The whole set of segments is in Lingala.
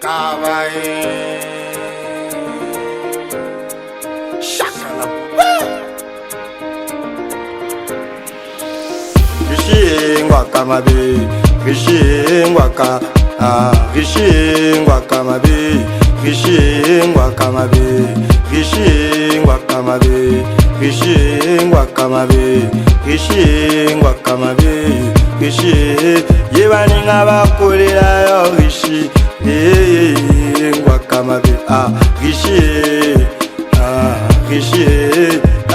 Cavaille Chacun Rishingwa kamabe Rishingwa ka Rishingwa kamabe Rishingwa kamabe Rishingwa kamabe Rishingwa kamabe Rishingwa kamabe Rishi Yebaninga bakolera yo Rishi Ngwa kamabe Rishi Rishi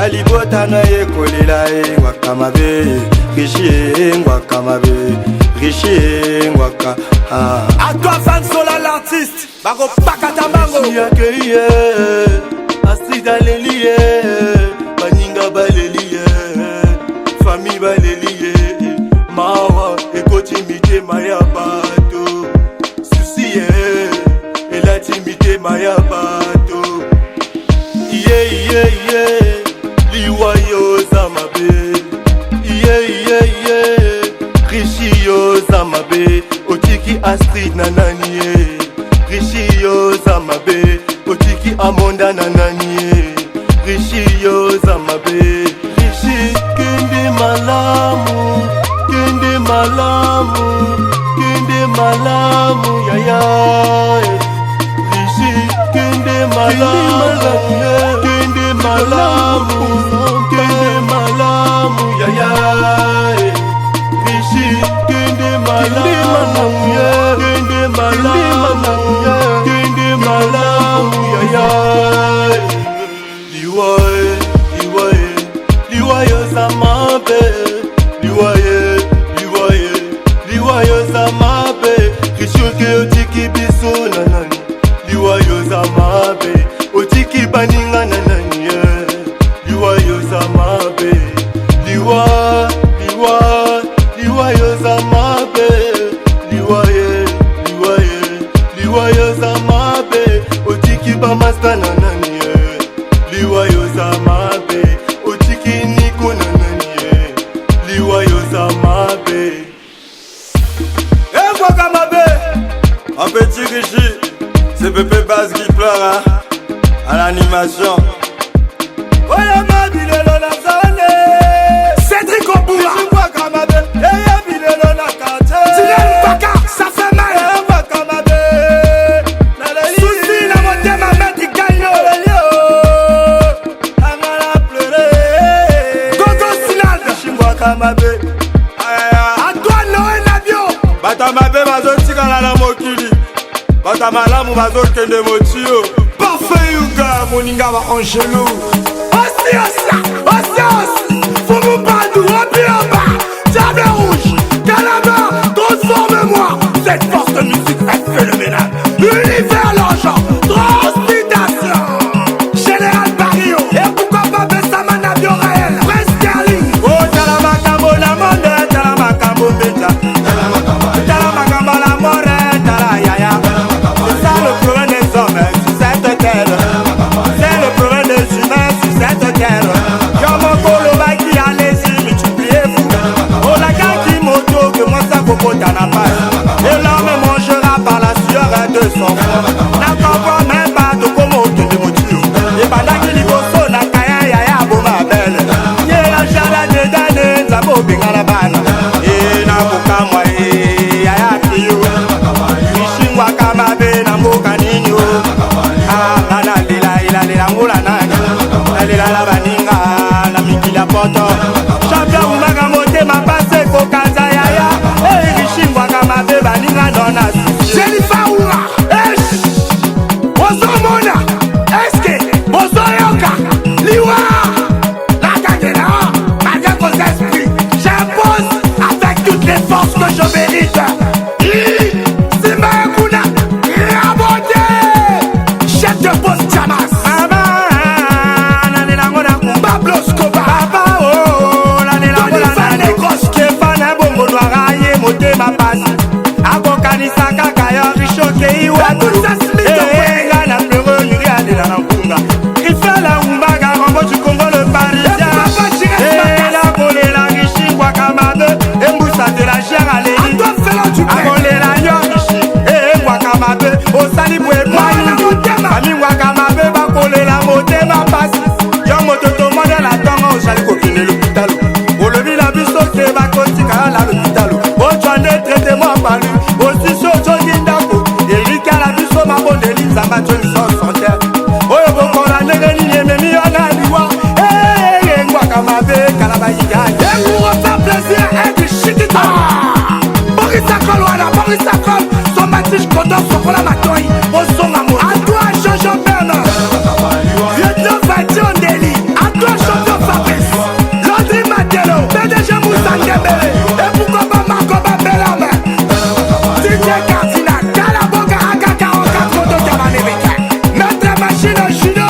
Alibota na ye kolela ngwa kamabe Rishi ngwa kamabe Rishi ngwa ka A toi Van Sola l'artiste Bago Pakata Bango Si accueillie Astrid Aleliye Baninga baleliye Famille baleliye Mawa ekotimite maya bato Souciye elatimite maya bato Iye Liwayo zamabe Iye Rishi yo zamabe Otiki Astrid nananie Rishi yo zamabe Otiki Amonda nananie Rishi yo zamabe Rishi kende malamu Kende malamu yaya Rishi kende malamu yaya Rishi kende malamu yaya Liwaye zamabe Liwaye zamabe Rishoke otiki biso nanani Liwaye zamabe Otiki baninga nanani Liwaye zamabe Liwaye zamabe Liwaye zamabe Otiki bamasta nanani Liwaye zamabe Otiki niko nanani Liwaye zamabe Ngwa kamabe Un petit Rishi, c'est Pépé Bass qui pleure à l'animation. Oya mabilelo na zane Cédric Oboula Ngwa kamabe Eye bilelo na kate Tirel Baka, ça fait mal Ngwa kamabe Souci na motema meti kanyo Amala pleurer Gogo Sinald Ngwa kamabe Antoine Noé Navio Bata mabe bazotikala na mokili Bata malamu bazokende motio Parfait Yuga Moninga wa Angelo Osios Foumou Badou Obiamba Diable Rouge Calaba Transforme-moi Cette force de musique est phénoménale Univers l'argent Transmutation Général Barrio Et pourquoi pas Bessama Navio Raël Prince Sterling Oh Talamakamo la monde Talamakamo beta Talamakamo la more Talayaya C'est ça le problème des hommes sur cette terre C'est le problème des humains sur cette terre Yomoko le bac qui a les multiplié vous Oh la gars qui moto que moi ça coco t'en a pas Et l'homme Photo Sokola Matoi, Osonga Mo. À toi, Jean-Jean Bernard. Lieutenant Fadion Deli. À toi, champion Fabrice. Landry Matelo. PDG Moussa Kembele. Et pourquoi pas Marcoba Belame. DJ Cardinal. Kalaboga Aga 44 Moto Cabanérica. Maître Machine Judo.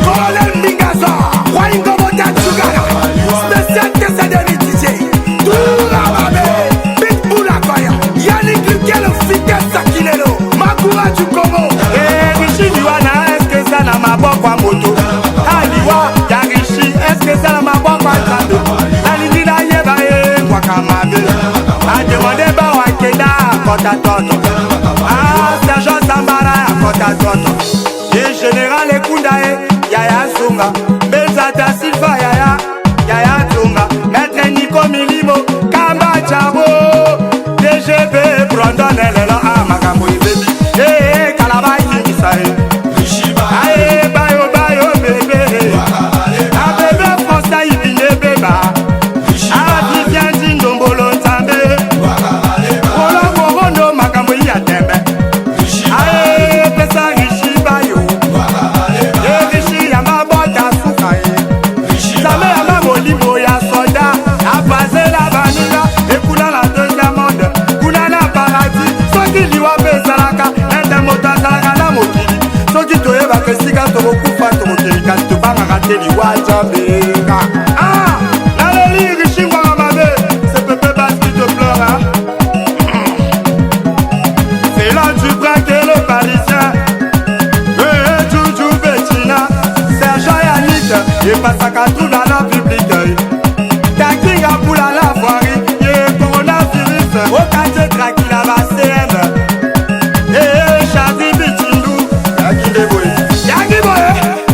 Colonel Mingazo. Waingo Mota Tsugara. Spécial Tessadeni DJ. Toura Babe. Pitbull Akoya. Yannick Luquel. Fites Sakinelo. Makura du Congo. Rishi Liwana, est-ce que ça n'a ma bonne kwa moto? Aliwa, ya Rishi, est-ce que ça n'a ma bonne kwa zando? Alidina yeba kwa kamabe. A demandé ba wa keda kota toto. Ah, Sergent Sambara kota toto. Et Général Ekunda Yaya Zunga. Belzata Silva Yaya Zunga. Maître Nico Milimo, Kamba Chabo. DGB Brandon Elela Makambo Ibebi. Eh, Kalabai Isae. Aye, bayo bébé. Ah bébé François Ibine Beba. Ah Vivian Zindombolo Nzambe. Olo Morono Makambo Yatembe. Aye, Pesa Rishi Bayo. Eh, Rishi Yama Bota Sukae. Zame Yama Molimo ya Soda. Apase la vanilla. Et Kuna la deuxième monde. Kuna la paradis. Soki liwa Bezalaka. Mota Zalaka la mokili. Soki toyeba ke sika tokokufa tokokeli kasi tobangaka te liwa Jambeka. Ah, naleli Rishi Ngwanga mabe. C'est Pépé Basse qui te pleure, hein. C'est là tu braques le Parisien. Joujou Bettina. Sergent Yannick. Et Passaka tout dans la publique. Takinga Poula la voirie. Yé coronavirus. Au quartier Dracula va CM.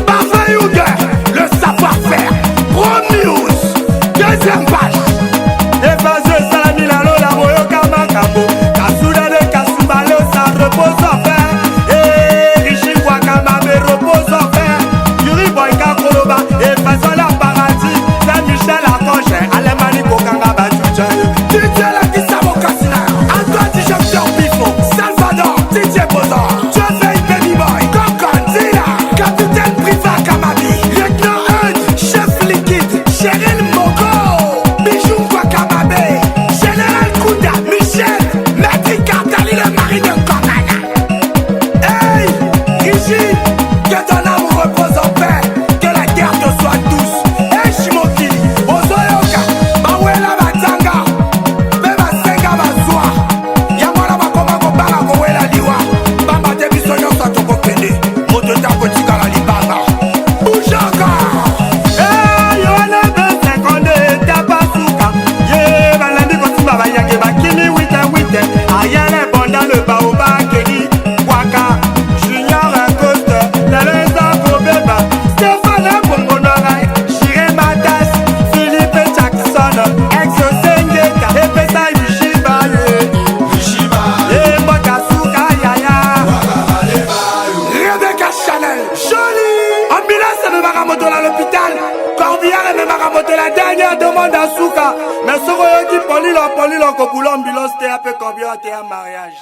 Parfait Youga, le savoir-faire. Pro News, deuxième page. Efface Salami la Lola Moyoka Makambo. Kasuda de Kasubalo, ça repose en fer. Eh, Rishi Wakama me repose en fer. Yuri Boyka Koloba, efface la paradis. Saint-Michel Archange, Alemani Kokanga Bachuchayo. DJ la Kisamo Kassina. Antoine du champion Bifo. Salvador, DJ Bozor. Joseph Baby Boy. Kokon Zila. Capitaine Priva Kamabi. Lieutenant Eud. Chef liquide. Cheryl Mogo. Bijou Kwakamabe. Général Kunda. Michel. Maître Cardali le mari de Kornana. Hey, Rishi. Que ton âme repose en paix. Que la guerre te soit douce. Hey, Shimoki. Ozoyoka. Bawela Batanga. Beba Senga Bazwa. Yamwana Bakoma Kobanga Kowela Liwa. Bamba te biso nyonso tokokende. Moto tako tikala libanga. Bouchaka. Eh, Yohane Besekonde, Tapasuka. Ye, Balandi Kosimba Bayake Bakini, wite. Ayele Bonda le Baoba Keni. Waka, Junior Coste, Leleza Kobeba. Stéphane Bongonora, Chiré Matas, Philippe Jackson, Ex-Sengeka, Epesa Yushibaye. Eh, Bokasuka Yaya. Rebecca Chanel. Jolie. Ambulance me maramoto à l'hôpital. Corbillard me maramoto la dernière demande à Souka. Mais ce qui polilo, Kobulo, ambulance, t'es un peu combien, t'es un mariage.